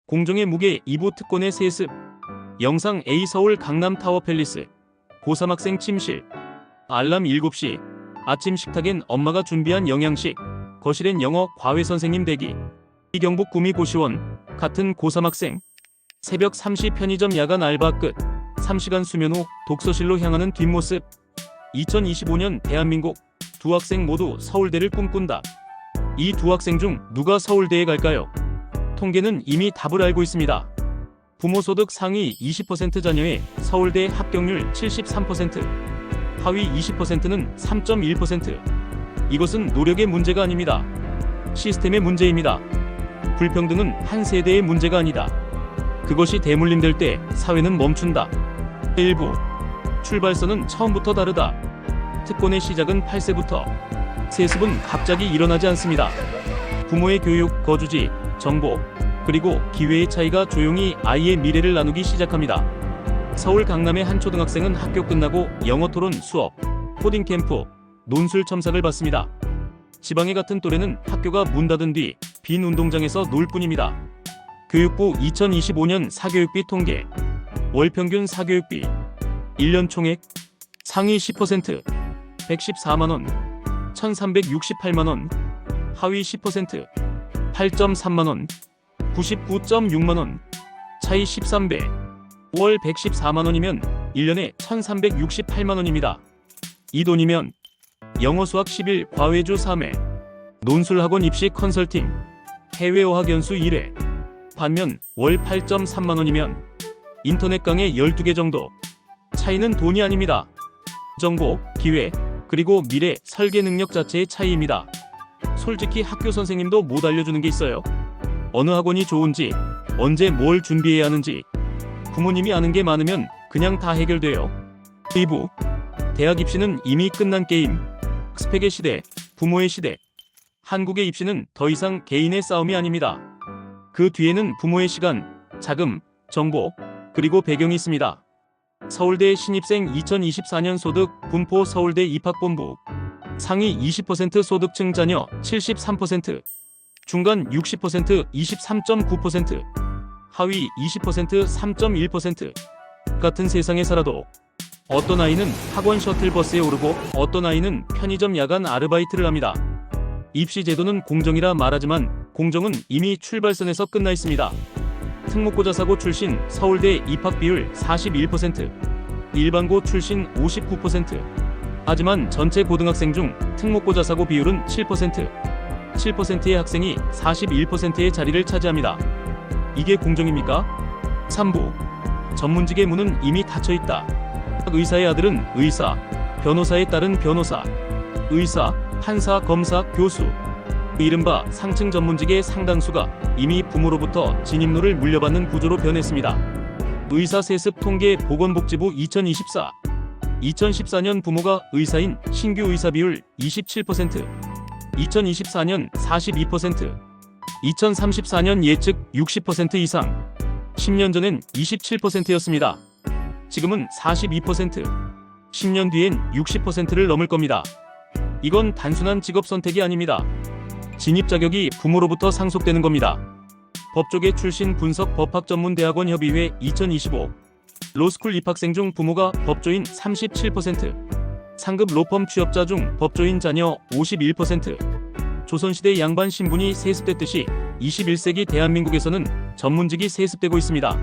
공정의 무게 2부 특권의 세습. 영상 A 서울 강남 타워 팰리스. 고3 학생 침실. 알람 7시. 아침 식탁엔 엄마가 준비한 영양식. 거실엔 영어 과외 선생님 대기. 경북 구미 고시원. 같은 고3 학생. 새벽 3시 편의점 야간 알바 끝. 3시간 수면 후 독서실로 향하는 뒷모습. 2025년 대한민국 두 학생 모두 서울대를 꿈꾼다. 이 두 학생 중 누가 서울대에 갈까요? 통계는 이미 답을 알고 있습니다. 부모 소득 상위 20% 자녀의 서울대 합격률 73%, 하위 20%는 3.1%. 이것은 노력의 문제가 아닙니다. 시스템의 문제입니다. 불평등은 한 세대의 문제가 아니다. 그것이 대물림될 때 사회는 멈춘다. 일부 출발선은 처음부터 다르다. 특권의 시작은 8세부터. 세습은 갑자기 일어나지 않습니다. 부모의 교육, 거주지, 정보, 그리고 기회의 차이가 조용히 아이의 미래를 나누기 시작합니다. 서울 강남의 한 초등학생은 학교 끝나고 영어 토론 수업, 코딩 캠프, 논술 첨삭을 받습니다. 지방의 같은 또래는 학교가 문 닫은 뒤 빈 운동장에서 놀 뿐입니다. 교육부 2025년 사교육비 통계. 월 평균 사교육비 1년 총액 상위 10% 114만원 1368만원, 하위 10% 8.3만원 99.6만원, 차이 13배. 월 114만원이면 1년에 1368만원입니다. 이 돈이면 영어 수학 10일 과외주 3회, 논술학원 입시 컨설팅, 해외 어학 연수 1회. 반면 월 8.3만원이면 인터넷 강의 12개 정도. 차이는 돈이 아닙니다. 정보, 기회, 그리고 미래 설계 능력 자체의 차이입니다. 솔직히 학교 선생님도 못 알려주는 게 있어요. 어느 학원이 좋은지, 언제 뭘 준비해야 하는지. 부모님이 아는 게 많으면 그냥 다 해결돼요. 2부 대학 입시는 이미 끝난 게임. 스펙의 시대, 부모의 시대. 한국의 입시는 더 이상 개인의 싸움이 아닙니다. 그 뒤에는 부모의 시간, 자금, 정보, 그리고 배경이 있습니다. 서울대 신입생 2024년 소득 분포. 서울대 입학본부. 상위 20% 소득층 자녀 73%, 중간 60% 23.9%, 하위 20% 3.1%. 같은 세상에 살아도 어떤 아이는 학원 셔틀버스에 오르고 어떤 아이는 편의점 야간 아르바이트를 합니다. 입시 제도는 공정이라 말하지만 공정은 이미 출발선에서 끝나 있습니다. 특목고자사고 출신 서울대 입학 비율 41%, 일반고 출신 59%. 하지만 전체 고등학생 중 특목고자사고 비율은 7%, 7%의 학생이 41%의 자리를 차지합니다. 이게 공정입니까? 3부 전문직의 문은 이미 닫혀있다. 의사의 아들은 의사, 변호사의 딸은 변호사, 의사, 판사, 검사, 교수. 이른바 상층 전문직의 상당수가 이미 부모로부터 진입로를 물려받는 구조로 변했습니다. 의사 세습 통계 보건복지부 2024. 2014년 부모가 의사인 신규 의사 비율 27%, 2024년 42%, 2034년 예측 60% 이상. 10년 전엔 27%였습니다. 지금은 42%, 10년 뒤엔 60%를 넘을 겁니다. 이건 단순한 직업 선택이 아닙니다. 진입 자격이 부모로부터 상속되는 겁니다. 법조계 출신 분석 법학전문대학원 협의회 2025. 로스쿨 입학생 중 부모가 법조인 37%, 상급 로펌 취업자 중 법조인 자녀 51%. 조선시대 양반 신분이 세습됐듯이 21세기 대한민국에서는 전문직이 세습되고 있습니다.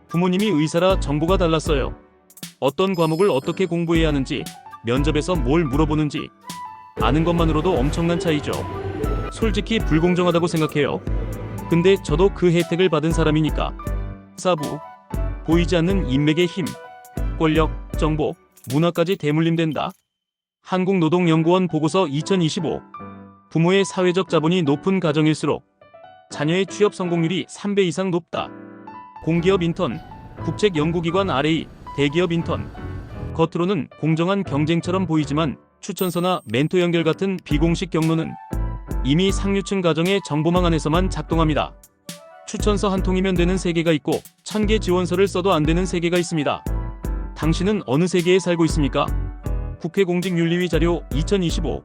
부모님이 의사라 정보가 달랐어요. 어떤 과목을 어떻게 공부해야 하는지, 면접에서 뭘 물어보는지 아는 것만으로도 엄청난 차이죠. 솔직히 불공정하다고 생각해요. 근데 저도 그 혜택을 받은 사람이니까. 4부 보이지 않는 인맥의 힘, 권력, 정보, 문화까지 대물림된다. 한국노동연구원 보고서 2025. 부모의 사회적 자본이 높은 가정일수록 자녀의 취업 성공률이 3배 이상 높다. 공기업 인턴, 국책연구기관 RA, 대기업 인턴. 겉으로는 공정한 경쟁처럼 보이지만 추천서나 멘토 연결 같은 비공식 경로는 이미 상류층 가정의 정보망 안에서만 작동합니다. 추천서 한 통이면 되는 세계가 있고 1000개 지원서를 써도 안 되는 세계가 있습니다. 당신은 어느 세계에 살고 있습니까? 국회공직윤리위 자료 2025.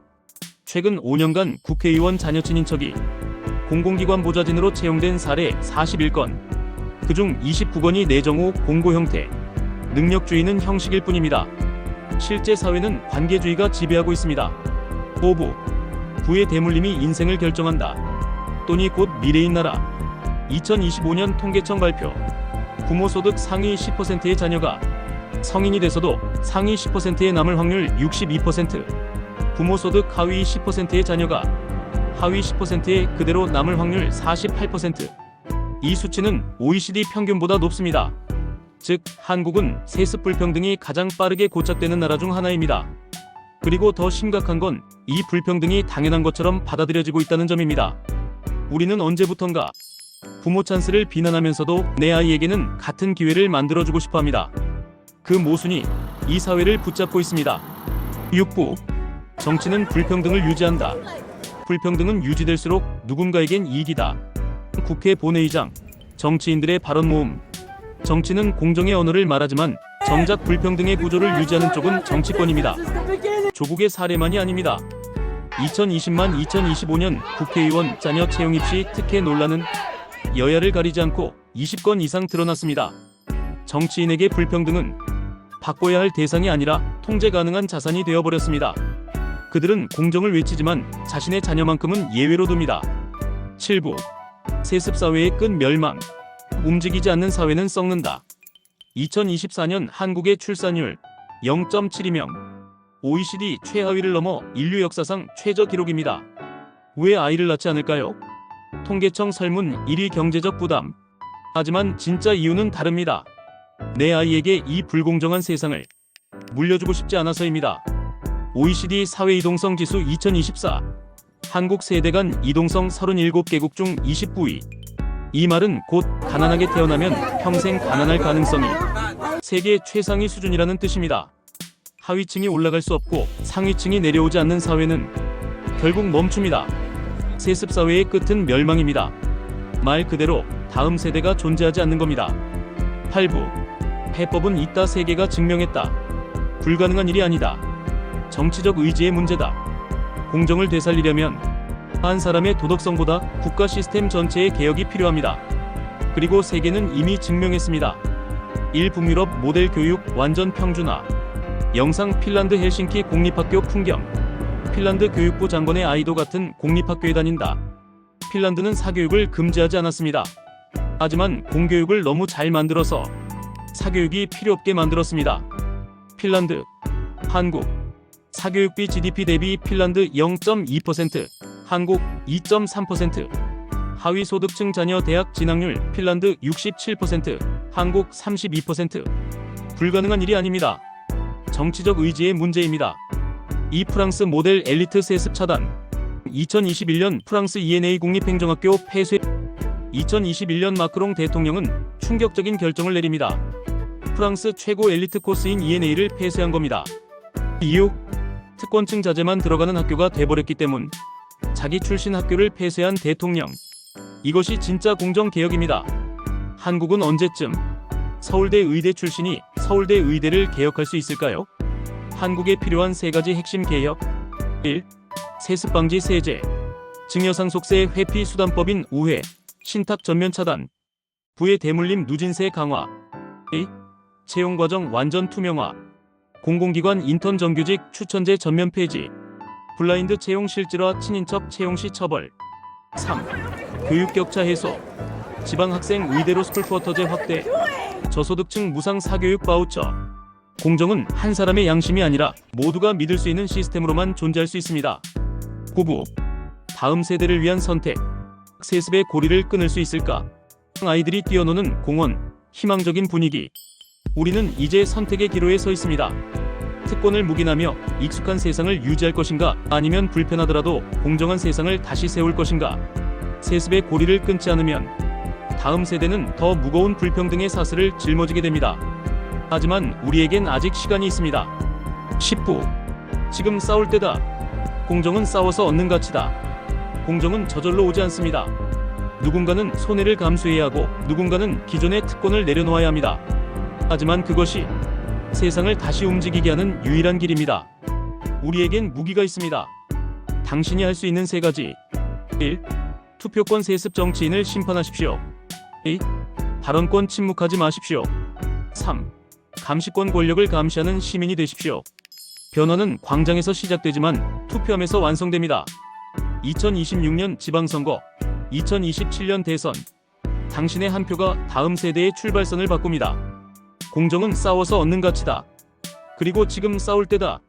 최근 5년간 국회의원 자녀 친인척이 공공기관 보좌진으로 채용된 사례 41건. 그중 29건이 내정후 공고 형태, 능력주의는 형식일 뿐입니다. 실제 사회는 관계주의가 지배하고 있습니다. 5부. 부의 대물림이 인생을 결정한다. 돈이 곧 미래인 나라. 2025년 통계청 발표. 부모 소득 상위 10%의 자녀가 성인이 돼서도 상위 10%에 남을 확률 62%, 부모 소득 하위 10%의 자녀가 하위 10%에 그대로 남을 확률 48%. 이 수치는 OECD 평균보다 높습니다. 즉, 한국은 세습 불평등이 가장 빠르게 고착되는 나라 중 하나입니다. 그리고 더 심각한 건 이 불평등이 당연한 것처럼 받아들여지고 있다는 점입니다. 우리는 언제부턴가 부모 찬스를 비난하면서도 내 아이에게는 같은 기회를 만들어주고 싶어 합니다. 그 모순이 이 사회를 붙잡고 있습니다. 6부. 정치는 불평등을 유지한다. 불평등은 유지될수록 누군가에겐 이익이다. 국회 본회의장, 정치인들의 발언 모음. 정치는 공정의 언어를 말하지만 정작 불평등의 구조를 유지하는 쪽은 정치권입니다. 조국의 사례만이 아닙니다. 2020만 2025년 국회의원 자녀 채용 입시 특혜 논란은 여야를 가리지 않고 20건 이상 드러났습니다. 정치인에게 불평등은 바꿔야 할 대상이 아니라 통제 가능한 자산이 되어버렸습니다. 그들은 공정을 외치지만 자신의 자녀만큼은 예외로 둡니다. 7부. 세습사회의 끈 멸망. 움직이지 않는 사회는 썩는다. 2024년 한국의 출산율 0.72명. OECD 최하위를 넘어 인류 역사상 최저 기록입니다. 왜 아이를 낳지 않을까요? 통계청 설문 1위 경제적 부담. 하지만 진짜 이유는 다릅니다. 내 아이에게 이 불공정한 세상을 물려주고 싶지 않아서입니다. OECD 사회이동성 지수 2024. 한국 세대 간 이동성 37개국 중 29위. 이 말은 곧 가난하게 태어나면 평생 가난할 가능성이 세계 최상위 수준이라는 뜻입니다. 하위층이 올라갈 수 없고 상위층이 내려오지 않는 사회는 결국 멈춥니다. 세습사회의 끝은 멸망입니다. 말 그대로 다음 세대가 존재하지 않는 겁니다. 8부. 해법은 있다. 세계가 증명했다. 불가능한 일이 아니다. 정치적 의지의 문제다. 공정을 되살리려면 한 사람의 도덕성보다 국가 시스템 전체의 개혁이 필요합니다. 그리고 세계는 이미 증명했습니다. 1. 북유럽 모델 교육 완전 평준화. 영상 핀란드 헬싱키 공립학교 풍경. 핀란드 교육부 장관의 아이도 같은 공립학교에 다닌다. 핀란드는 사교육을 금지하지 않았습니다. 하지만 공교육을 너무 잘 만들어서 사교육이 필요 없게 만들었습니다. 핀란드. 한국. 사교육비 GDP 대비 핀란드 0.2%, 한국 2.3%. 하위 소득층 자녀 대학 진학률 핀란드 67%, 한국 32%. 불가능한 일이 아닙니다. 정치적 의지의 문제입니다. 이 프랑스 모델 엘리트 세습 차단. 2021년 프랑스 ENA 국립행정학교 폐쇄. 2021년 마크롱 대통령은 충격적인 결정을 내립니다. 프랑스 최고 엘리트 코스인 ENA를 폐쇄한 겁니다. 이유? 특권층 자제만 들어가는 학교가 돼버렸기 때문. 자기 출신 학교를 폐쇄한 대통령. 이것이 진짜 공정개혁입니다. 한국은 언제쯤 서울대 의대 출신이 서울대 의대를 개혁할 수 있을까요? 한국에 필요한 세 가지 핵심 개혁. 1. 세습방지 세제. 증여상속세 회피 수단법인 우회, 신탁 전면 차단. 부의 대물림 누진세 강화. 2. 채용과정 완전 투명화. 공공기관 인턴 정규직 추천제 전면 폐지. 블라인드 채용 실질화 친인척 채용 시 처벌. 3. 교육 격차 해소. 지방학생 의대로 스쿨쿼터제 확대. 저소득층 무상 사교육 바우처. 공정은 한 사람의 양심이 아니라 모두가 믿을 수 있는 시스템으로만 존재할 수 있습니다. 9부. 다음 세대를 위한 선택. 세습의 고리를 끊을 수 있을까? 아이들이 뛰어노는 공원, 희망적인 분위기. 우리는 이제 선택의 기로에 서 있습니다. 특권을 묵인하며 익숙한 세상을 유지할 것인가, 아니면 불편하더라도 공정한 세상을 다시 세울 것인가. 세습의 고리를 끊지 않으면 다음 세대는 더 무거운 불평등의 사슬을 짊어지게 됩니다. 하지만 우리에겐 아직 시간이 있습니다. 10부. 지금 싸울 때다. 공정은 싸워서 얻는 가치다. 공정은 저절로 오지 않습니다. 누군가는 손해를 감수해야 하고 누군가는 기존의 특권을 내려놓아야 합니다. 하지만 그것이 세상을 다시 움직이게 하는 유일한 길입니다. 우리에겐 무기가 있습니다. 당신이 할 수 있는 세 가지. 1. 투표권 세습 정치인을 심판하십시오. 2. 발언권 침묵하지 마십시오. 3. 감시권 권력을 감시하는 시민이 되십시오. 변화는 광장에서 시작되지만 투표함에서 완성됩니다. 2026년 지방선거, 2027년 대선. 당신의 한 표가 다음 세대의 출발선을 바꿉니다. 공정은 싸워서 얻는 가치다. 그리고 지금 싸울 때다.